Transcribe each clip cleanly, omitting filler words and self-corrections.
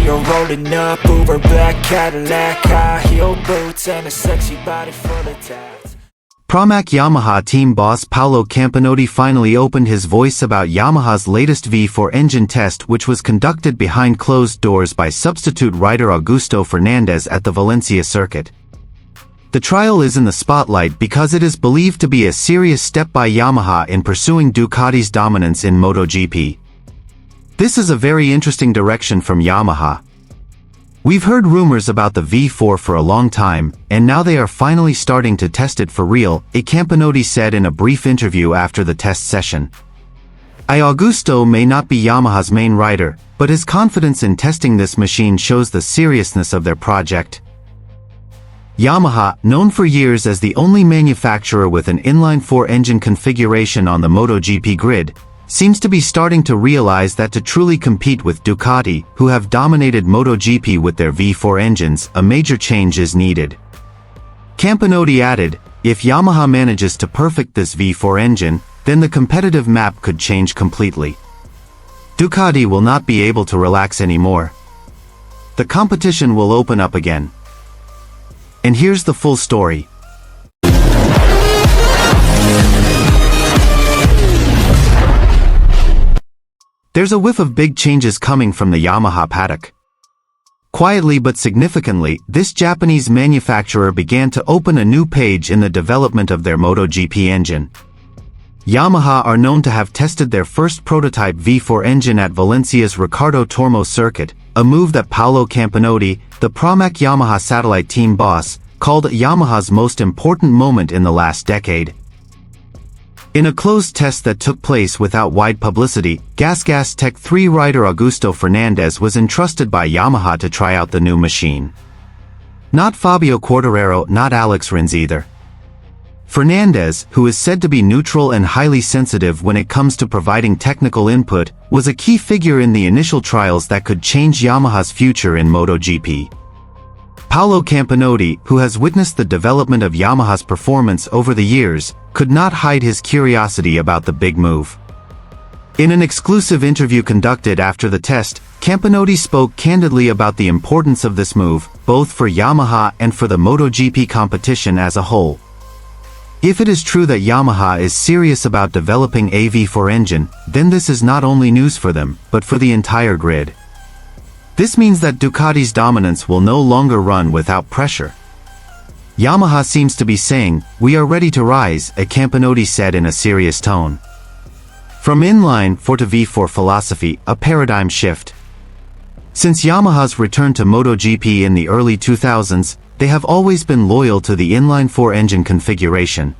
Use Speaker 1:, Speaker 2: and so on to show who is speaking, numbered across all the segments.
Speaker 1: You're rolling up, Uber black Cadillac, high heel boots, and a sexy body full of tats.
Speaker 2: Pramac Yamaha team boss Paolo Campinoti finally opened his voice about Yamaha's latest V4 engine test, which was conducted behind closed doors by substitute rider Augusto Fernandez at the Valencia circuit. The trial is in the spotlight because it is believed to be a serious step by Yamaha in pursuing Ducati's dominance in MotoGP. This is a very interesting direction from Yamaha. We've heard rumors about the V4 for a long time, and now they are finally starting to test it for real, Campinoti said in a brief interview after the test session. Augusto may not be Yamaha's main rider, but his confidence in testing this machine shows the seriousness of their project. Yamaha, known for years as the only manufacturer with an inline-4 engine configuration on the MotoGP grid, seems to be starting to realize that to truly compete with Ducati, who have dominated MotoGP with their V4 engines, a major change is needed. Campinoti added, if Yamaha manages to perfect this V4 engine, then the competitive map could change completely. Ducati will not be able to relax anymore. The competition will open up again. And here's the full story. There's a whiff of big changes coming from the Yamaha paddock. Quietly but significantly, this Japanese manufacturer began to open a new page in the development of their MotoGP engine. Yamaha are known to have tested their first prototype V4 engine at Valencia's Ricardo Tormo circuit, a move that Paolo Campinoti, the Pramac Yamaha satellite team boss, called Yamaha's most important moment in the last decade. In a closed test that took place without wide publicity, Gas Tech 3 rider Augusto Fernandez was entrusted by Yamaha to try out the new machine. Not Fabio Quartararo, not Alex Rins either. Fernandez, who is said to be neutral and highly sensitive when it comes to providing technical input, was a key figure in the initial trials that could change Yamaha's future in MotoGP. Paolo Campinoti, who has witnessed the development of Yamaha's performance over the years, could not hide his curiosity about the big move. In an exclusive interview conducted after the test, Campinoti spoke candidly about the importance of this move, both for Yamaha and for the MotoGP competition as a whole. If it is true that Yamaha is serious about developing a V4 engine, then this is not only news for them, but for the entire grid. This means that Ducati's dominance will no longer run without pressure. Yamaha seems to be saying, we are ready to rise, Campinoti said in a serious tone. From inline-4 to V4 philosophy, a paradigm shift. Since Yamaha's return to MotoGP in the early 2000s, they have always been loyal to the inline-4 engine configuration.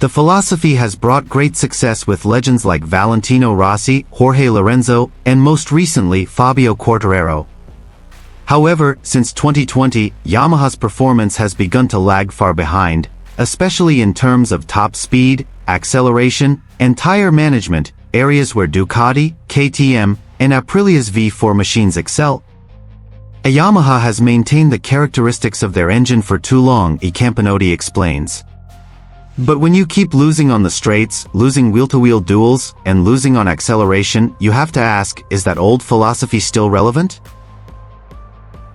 Speaker 2: The philosophy has brought great success with legends like Valentino Rossi, Jorge Lorenzo, and most recently Fabio Quartararo. However, since 2020, Yamaha's performance has begun to lag far behind, especially in terms of top speed, acceleration, and tire management, areas where Ducati, KTM, and Aprilia's V4 machines excel. Yamaha has maintained the characteristics of their engine for too long, Campinoti explains. But when you keep losing on the straights, losing wheel-to-wheel duels, and losing on acceleration, you have to ask, is that old philosophy still relevant?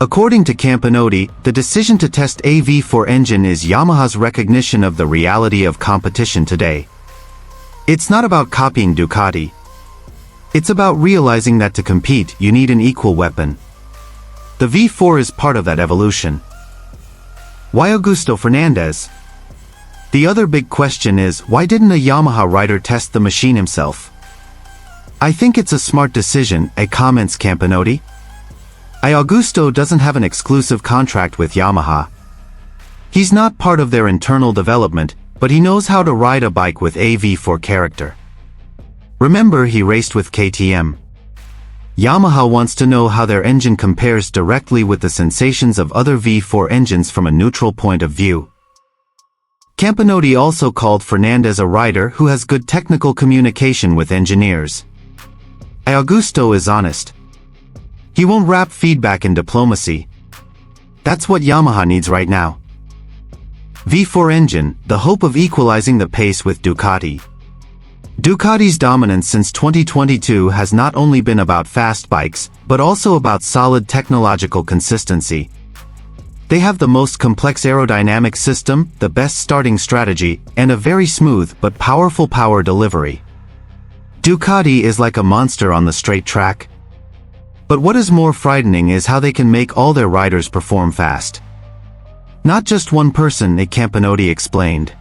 Speaker 2: According to Campinoti, the decision to test a V4 engine is Yamaha's recognition of the reality of competition today. It's not about copying Ducati. It's about realizing that to compete, you need an equal weapon. The V4 is part of that evolution. Why Augusto Fernandez? The other big question is, why didn't a Yamaha rider test the machine himself? I think it's a smart decision, comments Campinoti. Augusto doesn't have an exclusive contract with Yamaha. He's not part of their internal development, but he knows how to ride a bike with a V4 character. Remember, he raced with KTM. Yamaha wants to know how their engine compares directly with the sensations of other V4 engines from a neutral point of view. Campinoti also called Fernandez a rider who has good technical communication with engineers. Augusto is honest. He won't wrap feedback in diplomacy. That's what Yamaha needs right now. V4 engine, the hope of equalizing the pace with Ducati. Ducati's dominance since 2022 has not only been about fast bikes, but also about solid technological consistency. They have the most complex aerodynamic system, the best starting strategy, and a very smooth but powerful power delivery. Ducati is like a monster on the straight track. But what is more frightening is how they can make all their riders perform fast. Not just one person, Campinoti explained.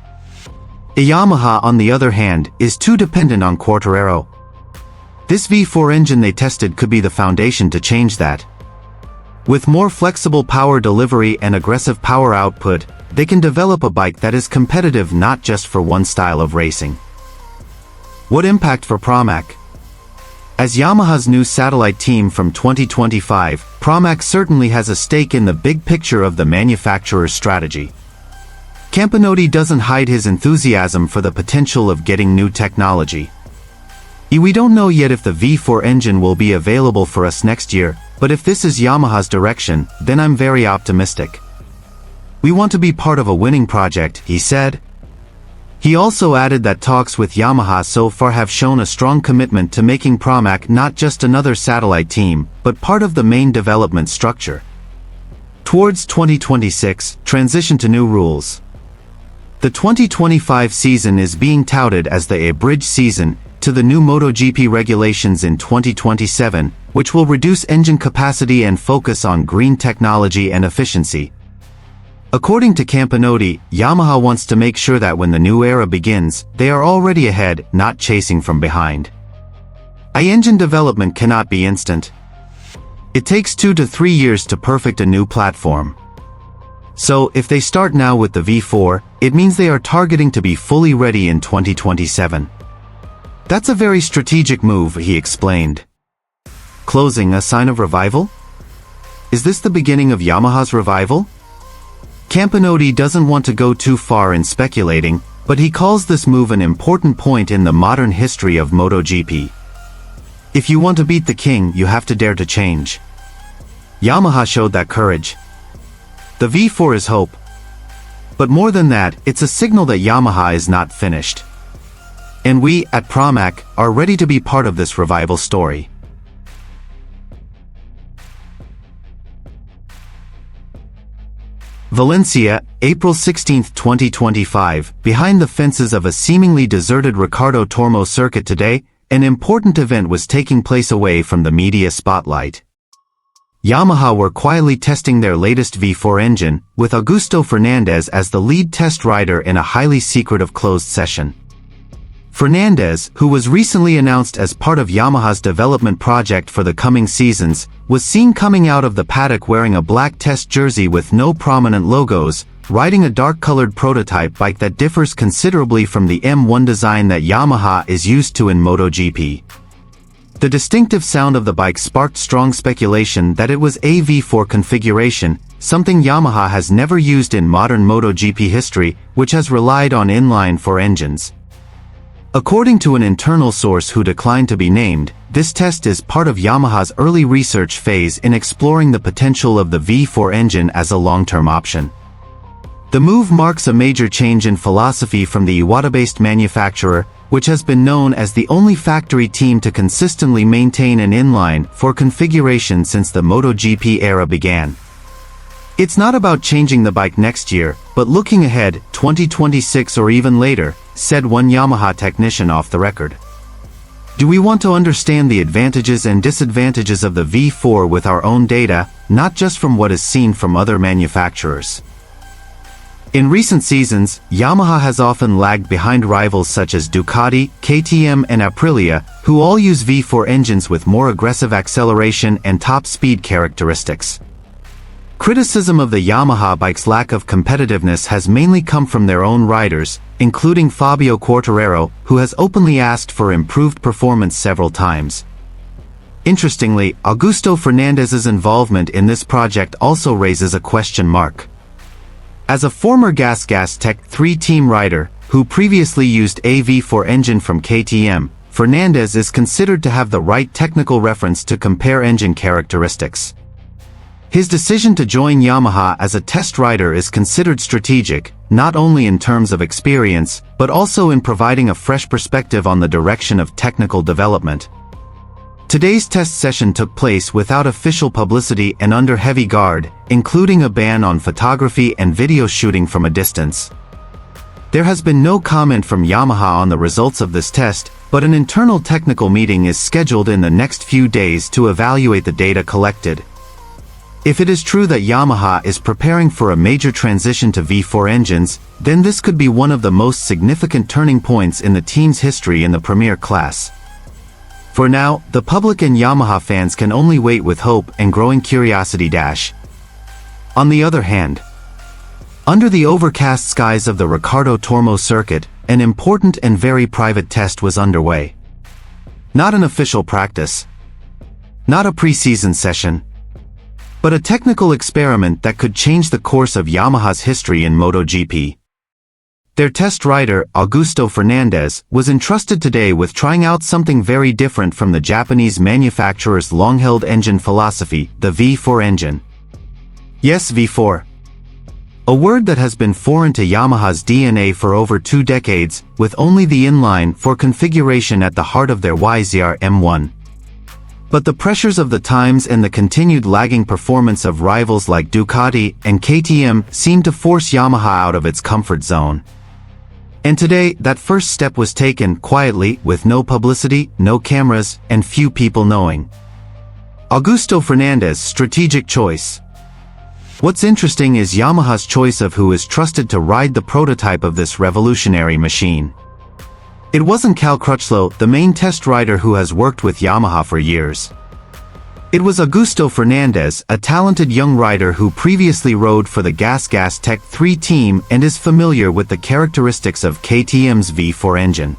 Speaker 2: Yamaha, on the other hand, is too dependent on Quartararo. This V4 engine they tested could be the foundation to change that. With more flexible power delivery and aggressive power output, they can develop a bike that is competitive not just for one style of racing. What impact for Pramac? As Yamaha's new satellite team from 2025, Pramac certainly has a stake in the big picture of the manufacturer's strategy. Campinoti doesn't hide his enthusiasm for the potential of getting new technology. We don't know yet if the V4 engine will be available for us next year, but if this is Yamaha's direction, then I'm very optimistic. We want to be part of a winning project, he said. He also added that talks with Yamaha so far have shown a strong commitment to making Pramac not just another satellite team, but part of the main development structure. Towards 2026, transition to new rules. The 2025 season is being touted as the bridge season to the new MotoGP regulations in 2027, which will reduce engine capacity and focus on green technology and efficiency. According to Campinoti, Yamaha wants to make sure that when the new era begins, they are already ahead, not chasing from behind. Engine development cannot be instant. It takes 2 to 3 years to perfect a new platform. So, if they start now with the V4, it means they are targeting to be fully ready in 2027. That's a very strategic move, he explained. Closing, a sign of revival? Is this the beginning of Yamaha's revival? Campinoti doesn't want to go too far in speculating, but he calls this move an important point in the modern history of MotoGP. If you want to beat the king, you have to dare to change. Yamaha showed that courage. The V4 is hope. But more than that, it's a signal that Yamaha is not finished. And we, at Pramac, are ready to be part of this revival story. Valencia, April 16, 2025. Behind the fences of a seemingly deserted Ricardo Tormo circuit today, an important event was taking place away from the media spotlight. Yamaha were quietly testing their latest V4 engine, with Augusto Fernandez as the lead test rider in a highly secretive closed session. Fernandez, who was recently announced as part of Yamaha's development project for the coming seasons, was seen coming out of the paddock wearing a black test jersey with no prominent logos, riding a dark-colored prototype bike that differs considerably from the M1 design that Yamaha is used to in MotoGP. The distinctive sound of the bike sparked strong speculation that it was a V4 configuration, something Yamaha has never used in modern MotoGP history, which has relied on inline-4 engines. According to an internal source who declined to be named, this test is part of Yamaha's early research phase in exploring the potential of the V4 engine as a long-term option. The move marks a major change in philosophy from the Iwata-based manufacturer, which has been known as the only factory team to consistently maintain an inline-4 configuration since the MotoGP era began. It's not about changing the bike next year, but looking ahead, 2026 or even later, said one Yamaha technician off the record. Do we want to understand the advantages and disadvantages of the V4 with our own data, not just from what is seen from other manufacturers? In recent seasons, Yamaha has often lagged behind rivals such as Ducati, KTM and Aprilia, who all use V4 engines with more aggressive acceleration and top speed characteristics. Criticism of the Yamaha bike's lack of competitiveness has mainly come from their own riders, including Fabio Quartararo, who has openly asked for improved performance several times. Interestingly, Augusto Fernandez's involvement in this project also raises a question mark. As a former Gas Tech 3 team rider, who previously used a V4 engine from KTM, Fernandez is considered to have the right technical reference to compare engine characteristics. His decision to join Yamaha as a test rider is considered strategic, not only in terms of experience, but also in providing a fresh perspective on the direction of technical development. Today's test session took place without official publicity and under heavy guard, including a ban on photography and video shooting from a distance. There has been no comment from Yamaha on the results of this test, but an internal technical meeting is scheduled in the next few days to evaluate the data collected. If it is true that Yamaha is preparing for a major transition to V4 engines, then this could be one of the most significant turning points in the team's history in the Premier class. For now, the public and Yamaha fans can only wait with hope and growing curiosity. On the other hand, under the overcast skies of the Ricardo Tormo circuit, an important and very private test was underway. Not an official practice, not a pre-season session, but a technical experiment that could change the course of Yamaha's history in MotoGP. Their test rider, Augusto Fernandez, was entrusted today with trying out something very different from the Japanese manufacturer's long-held engine philosophy, the V4 engine. Yes, V4. A word that has been foreign to Yamaha's DNA for over 2 decades, with only the inline-4 configuration at the heart of their YZR M1. But the pressures of the times and the continued lagging performance of rivals like Ducati and KTM seemed to force Yamaha out of its comfort zone. And today, that first step was taken quietly, with no publicity, no cameras, and few people knowing. Augusto Fernandez, strategic choice. What's interesting is Yamaha's choice of who is trusted to ride the prototype of this revolutionary machine. It wasn't Cal Crutchlow, the main test rider who has worked with Yamaha for years. It was Augusto Fernandez, a talented young rider who previously rode for the Gas Tech 3 team and is familiar with the characteristics of KTM's V4 engine.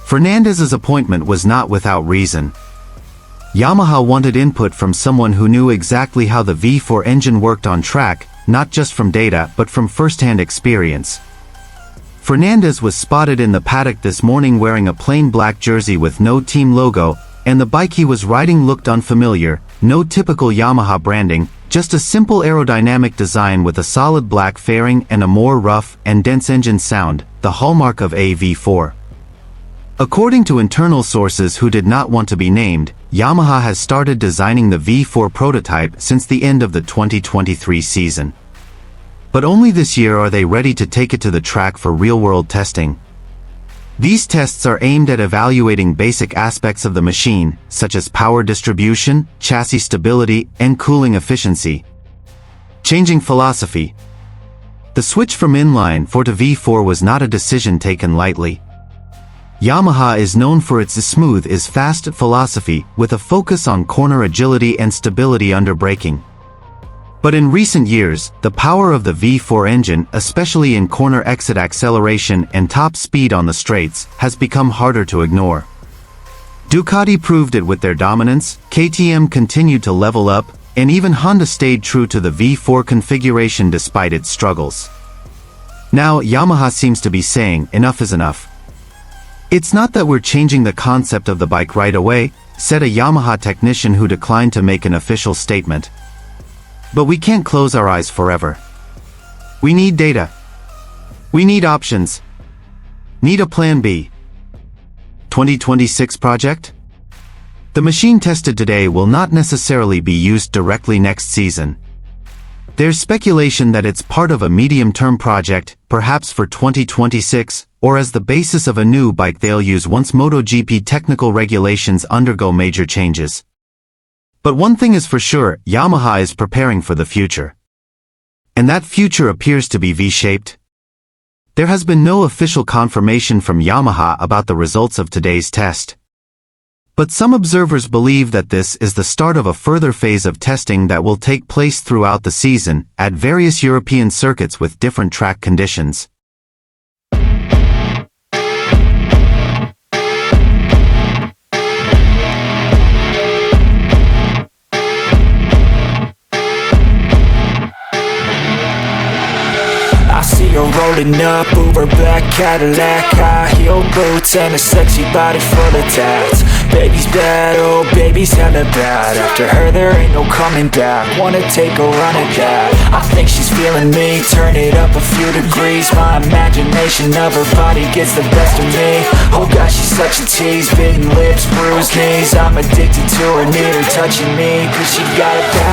Speaker 2: Fernandez's appointment was not without reason. Yamaha wanted input from someone who knew exactly how the V4 engine worked on track, not just from data but from first-hand experience. Fernandez was spotted in the paddock this morning wearing a plain black jersey with no team logo, and the bike he was riding looked unfamiliar, no typical Yamaha branding, just a simple aerodynamic design with a solid black fairing and a more rough and dense engine sound, the hallmark of a V4. According to internal sources who did not want to be named, Yamaha has started designing the V4 prototype since the end of the 2023 season. But only this year are they ready to take it to the track for real-world testing. These tests are aimed at evaluating basic aspects of the machine, such as power distribution, chassis stability, and cooling efficiency. Changing philosophy. The switch from inline-4 to V4 was not a decision taken lightly. Yamaha is known for its smooth is fast philosophy, with a focus on corner agility and stability under braking. But in recent years, the power of the V4 engine, especially in corner exit acceleration and top speed on the straights, has become harder to ignore. Ducati proved it with their dominance, KTM continued to level up, and even Honda stayed true to the V4 configuration despite its struggles. Now, Yamaha seems to be saying, enough is enough. It's not that we're changing the concept of the bike right away, said a Yamaha technician who declined to make an official statement. But we can't close our eyes forever. We need data. We need options. Need a plan B. 2026 project? The machine tested today will not necessarily be used directly next season. There's speculation that it's part of a medium-term project, perhaps for 2026, or as the basis of a new bike they'll use once MotoGP technical regulations undergo major changes. But one thing is for sure, Yamaha is preparing for the future. And that future appears to be V-shaped. There has been no official confirmation from Yamaha about the results of today's test. But some observers believe that this is the start of a further phase of testing that will take place throughout the season, at various European circuits with different track conditions.
Speaker 1: You're rolling up, Uber black Cadillac, high heel boots and a sexy body full of tats. Baby's bad, oh baby's hella bad. After her there ain't no coming back. Wanna take a run at that. I think she's feeling me, turn it up a few degrees. My imagination of her body gets the best of me. Oh gosh, she's such a tease, bitten lips, bruised knees. I'm addicted to her, need her touching me, cause she got a bad